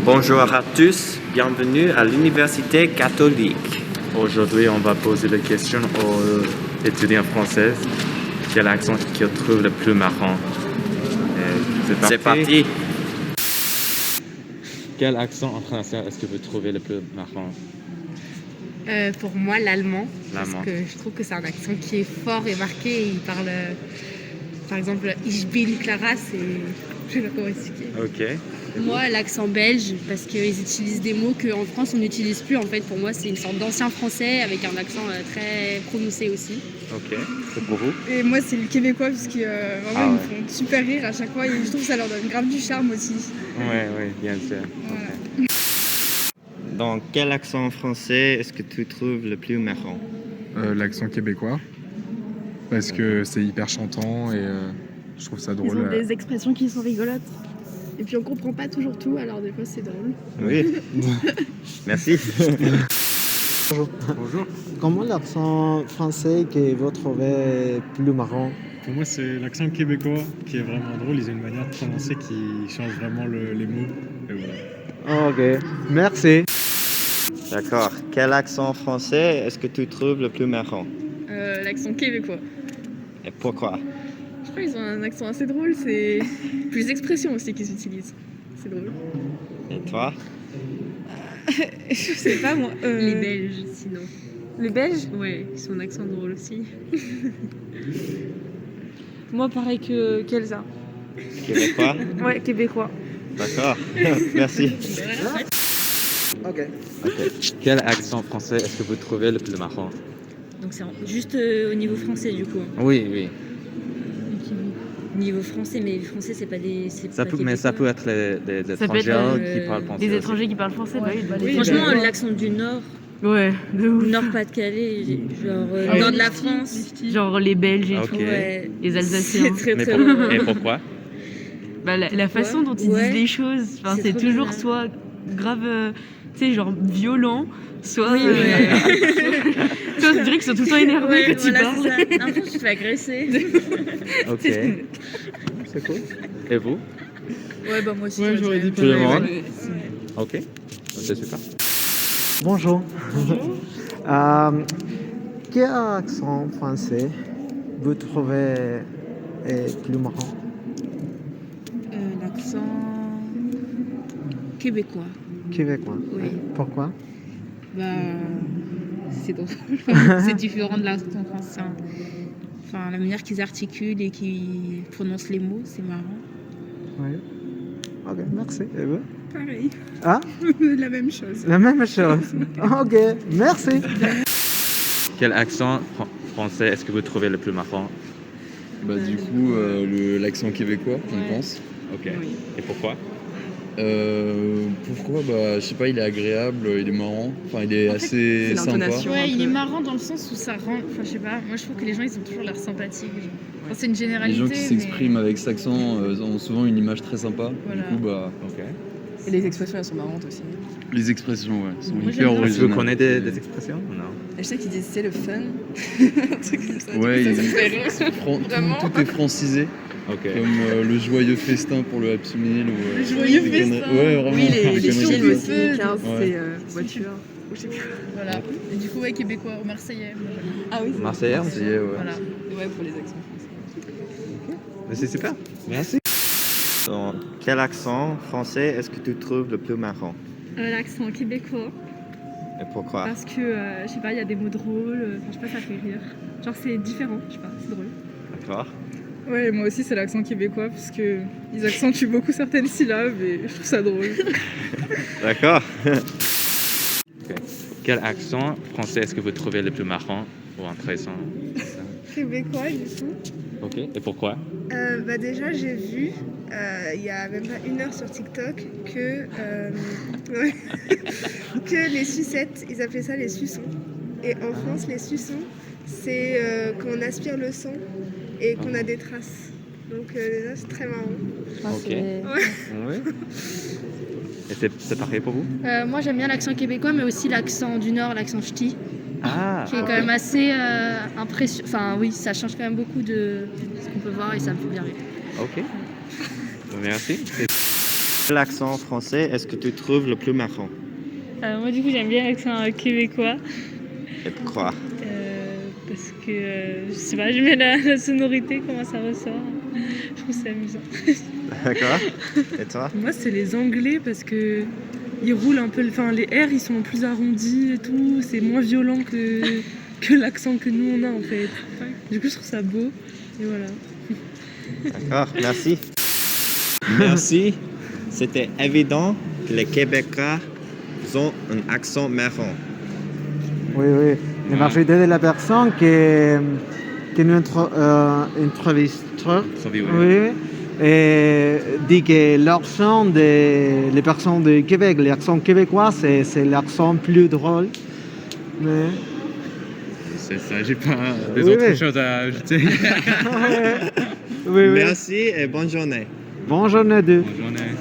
Bonjour à tous, bienvenue à l'Université catholique. Aujourd'hui, on va poser la question aux étudiants français. Quel accent qu'ils trouvent le plus marrant? C'est parti. Quel accent en français est-ce que vous trouvez le plus marrant? Pour moi, l'allemand. L'allemand. Parce que je trouve que c'est un accent qui est fort et marqué. Il parle, par exemple, Ich bin Clara, c'est... Je sais pas comment expliquer. Ok. Moi, l'accent belge, parce qu'ils utilisent des mots qu'en France, on n'utilise plus. En fait, pour moi, c'est une sorte d'ancien français avec un accent très prononcé aussi. Ok. C'est pour vous? Et moi, c'est le québécois, parce que vraiment, ils me font super rire à chaque fois. Et je trouve que ça leur donne grave du charme aussi. Oui, bien sûr. Voilà. Donc, quel accent français est-ce que tu trouves le plus marrant? L'accent québécois, parce que c'est hyper chantant et je trouve ça Ils drôle. ont des expressions qui sont rigolotes. Et puis on comprend pas toujours tout, alors des fois c'est drôle. Oui. Merci. Bonjour. Comment l'accent français que vous trouvez plus marrant? Pour moi, c'est l'accent québécois qui est vraiment drôle. Ils ont une manière de prononcer qui change vraiment les mots. Et voilà. Ok, merci. D'accord. Quel accent français est-ce que tu trouves le plus marrant? L'accent québécois. Et pourquoi? Je crois qu'ils ont un accent assez drôle. C'est plus d'expressions aussi qu'ils utilisent. C'est drôle. Et toi? Je sais pas, moi. Les Belges, sinon. Les Belges? Ouais, ils ont un accent drôle aussi. Moi pareil que qu'Elsa. Québécois? Ouais, québécois. D'accord. Merci. Ok. Quel accent français est-ce que vous trouvez le plus marrant? Donc c'est juste au niveau français, du coup. Oui. Niveau français, mais les français, c'est pas des... Mais ça peut être des Ça peut être, étrangers qui parlent français. Des aussi. étrangers qui parlent français, Oui, Franchement, bah, l'accent du Nord, Ouais, de ouf. Nord-Pas-de-Calais, genre Ah, Nord de oui. la France. Genre les Belges et Ok. tout. Ouais. Les Alsaciens. C'est très Mais très pour- drôle. Et pourquoi? Bah, la façon dont ils Ouais. disent les choses, enfin, C'est c'est trop toujours bizarre. soit grave, tu sais, genre violent, soit. Oui, soit on dirait qu'ils sont tout le temps énervés Ouais, quand ils voilà, parlent. c'est ça. Un jour, tu te fais agresser. Ok. C'est cool. Et vous? Ouais, bah moi aussi. Ouais, j'aurais dit Tout le pareil, monde? ouais. Ok. C'est super. Bonjour. Quel accent français vous trouvez plus marrant? L'accent québécois. Québécois. Oui. Pourquoi? Bah, c'est drôle. C'est différent de l'accent français. Enfin, la manière qu'ils articulent et qu'ils prononcent les mots, c'est marrant. Oui. Ok, merci. Et vous? Pareil. Ah? La même chose. La même chose. Ok, merci. Quel accent français est-ce que vous trouvez le plus marrant? Bah du coup l'accent québécois je pense. Ok. Et pourquoi? Pourquoi? Bah je sais pas, il est agréable, il est marrant, enfin il est assez c'est sympa. l'intonation. Ouais, il est marrant dans le sens où ça rend. Enfin, je sais pas, moi je trouve que les gens ils ont toujours l'air sympathiques. Enfin, c'est une Les généralité. gens qui s'expriment avec cet accent ont souvent une image très sympa. Voilà. Du coup bah Ok. Et les expressions, elles sont marrantes aussi. les expressions sont Moi, hyper j'aime bien. Est-ce que vous originales. connaissez des expressions ou non? Et je sais qu'ils disent c'est le fun. Un truc comme ça. Ouais, Du coup, il- ça me fait rire. Vraiment. tout est francisé, Ok. comme le joyeux festin pour le Happy Meal ou Le joyeux des festin. conneries- Ouais vraiment. Oui, des les conneries films comme aussi. ça. 15, Ouais. c'est voiture. Ou je sais plus. Voilà. Et du coup, ouais, québécois ou marseillais. moi, j'aime bien. Ah oui, c'est Marseillais? Marseillais, ouais. Voilà. Ouais, pour les accents français. Mais c'est super. Merci. Donc, quel accent français est-ce que tu trouves le plus marrant? L'accent québécois, Et pourquoi? parce que, je sais pas, il y a des mots drôles, enfin, je sais pas, ça fait rire. Genre, c'est différent, je sais pas, c'est drôle. D'accord. Ouais, moi aussi c'est l'accent québécois parce que ils accentuent beaucoup certaines syllabes et je trouve ça drôle. D'accord. Quel accent français est-ce que vous trouvez le plus marrant ou intéressant? Québécois du coup. Ok. Et pourquoi? Bah déjà j'ai vu il y a même pas une heure sur TikTok que, ouais, que les sucettes, ils appelaient ça les suçons. Et en France les suçons c'est quand on aspire le sang et qu'on a des traces. Donc déjà c'est très marrant. Ok. Ouais. Oui. Et c'est pareil pour vous? Moi, j'aime bien l'accent québécois, mais aussi l'accent du Nord, l'accent ch'ti, Ah. qui est quand même assez impressionnant. Enfin, oui, ça change quand même beaucoup de ce qu'on peut voir et ça me fait bien rire. Ok. Merci. Et Quel accent français est-ce que tu trouves le plus marrant? Moi, du coup, j'aime bien l'accent québécois. Et pourquoi? Parce que, je sais pas, j'aime bien la sonorité, comment ça ressort. Je trouve ça amusant. D'accord. Et toi? Moi, c'est les Anglais parce que ils roulent un peu. Enfin, les R, ils sont plus arrondis et tout. C'est moins violent que l'accent que nous on a en fait. Du coup, je trouve ça beau. Et voilà. D'accord, merci. Merci. C'était évident que les Québécois ont un accent marrant. Oui, oui. La majorité de la personne que nous entrevistons, oui, et dit que l'accent des personnes de Québec, l'accent québécois, c'est l'accent plus drôle. Mais... C'est ça, j'ai pas des Oui, autres oui. choses à ajouter. oui, oui. Merci et bonne journée. Bonne journée à deux. Bonne journée.